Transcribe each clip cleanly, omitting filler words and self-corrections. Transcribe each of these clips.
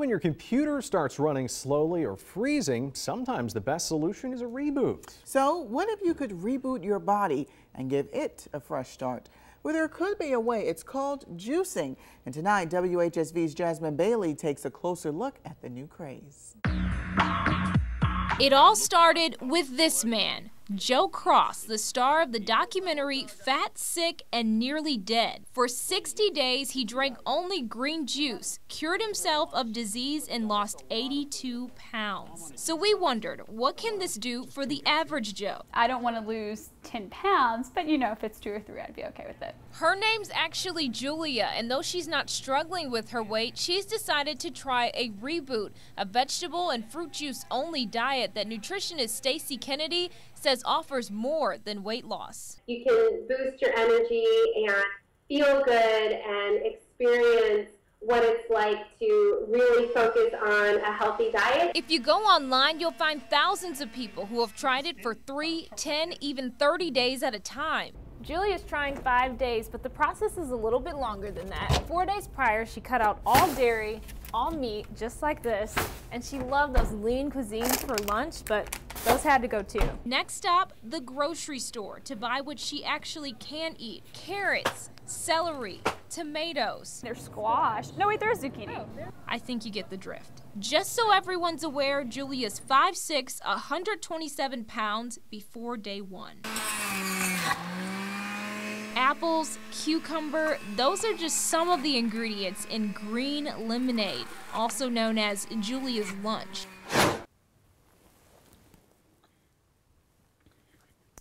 When your computer starts running slowly or freezing, sometimes the best solution is a reboot. So what if you could reboot your body and give it a fresh start? Well, there could be a way. It's called juicing. And tonight, WHSV's Jasmine Bailey takes a closer look at the new craze. It all started with this man, Joe Cross, the star of the documentary Fat, Sick, and Nearly Dead. For 60 days, he drank only green juice, cured himself of disease, and lost 82 pounds. So we wondered, what can this do for the average Joe? I don't want to lose 10 pounds, but you know, if it's 2 or 3, I'd be okay with it. Her name's actually Julia, and though she's not struggling with her weight, she's decided to try a Reboot, a vegetable and fruit juice only diet that nutritionist Stacey Kennedy says offers more than weight loss. You can boost your energy and feel good and experience what it's like to really focus on a healthy diet. If you go online, you'll find thousands of people who have tried it for 3, 10, even 30 days at a time. Julia's trying 5 days, but the process is a little bit longer than that. 4 days prior, she cut out all dairy, all meat, just like this, and she loved those lean cuisines for lunch, but those had to go too. Next stop, the grocery store to buy what she actually can eat. Carrots, celery, tomatoes. There's squash. No, wait, there's zucchini. I think you get the drift. Just so everyone's aware, Julia's 5'6", 127 pounds before day 1. Apples, cucumber, those are just some of the ingredients in green lemonade, also known as Julia's lunch.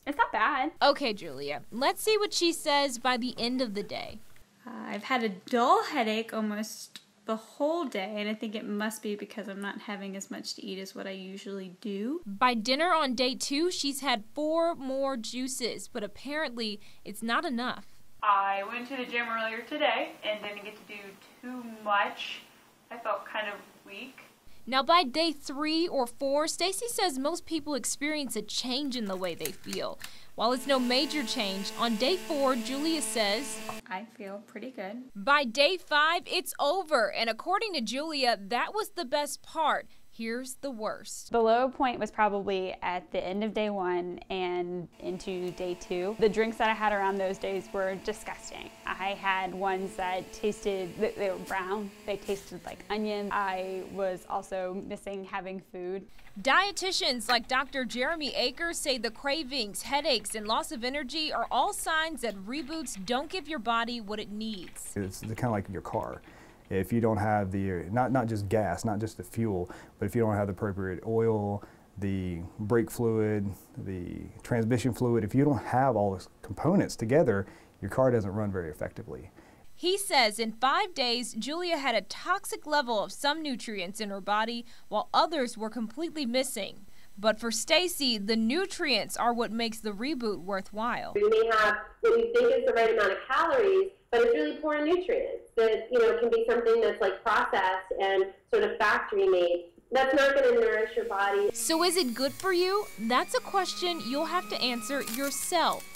It's not bad. Okay, Julia, let's see what she says by the end of the day. I've had a dull headache almost the whole day, and I think it must be because I'm not having as much to eat as what I usually do. By dinner on day 2, she's had 4 more juices, but apparently it's not enough. I went to the gym earlier today and didn't get to do too much. I felt kind of weak. Now by day 3 or 4, Stacey says most people experience a change in the way they feel. While it's no major change, on day 4, Julia says, I feel pretty good. By day 5, it's over. And according to Julia, that was the best part. Here's the worst. The low point was probably at the end of day 1 and into day 2. The drinks that I had around those days were disgusting. I had ones that tasted, they were brown. They tasted like onion. I was also missing having food. Dietitians like Dr. Jeremy Akers say the cravings, headaches, and loss of energy are all signs that reboots don't give your body what it needs. It's kind of like your car. If you don't have the, not just gas, not just the fuel, but if you don't have the appropriate oil, the brake fluid, the transmission fluid, if you don't have all those components together, your car doesn't run very effectively. He says in 5 days, Julia had a toxic level of some nutrients in her body, while others were completely missing. But for Stacey, the nutrients are what makes the reboot worthwhile. You may have what you think is the right amount of calories, but it's really poor in nutrients. That, you know, can be something that's like processed and sort of factory made. That's not going to nourish your body. So is it good for you? That's a question you'll have to answer yourself.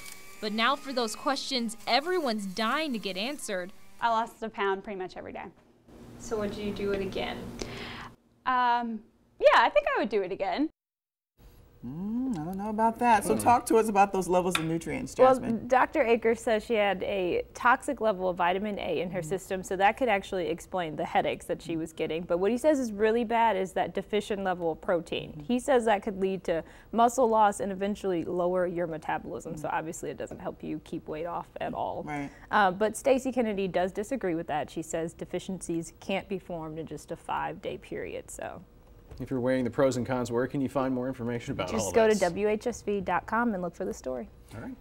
But now for those questions everyone's dying to get answered. I lost a pound pretty much every day. So would you do it again? Yeah, I think I would do it again. I don't know about that. So talk to us about those levels of nutrients, Jasmine. Well, Dr. Akers says she had a toxic level of vitamin A in her system, so that could actually explain the headaches that she was getting. But what he says is really bad is that deficient level of protein. He says that could lead to muscle loss and eventually lower your metabolism. So obviously it doesn't help you keep weight off at all. Right. But Stacey Kennedy does disagree with that. She says deficiencies can't be formed in just a 5-day period. So. If you're weighing the pros and cons, where can you find more information about all of this? Just go to WHSV.com and look for the story. All right.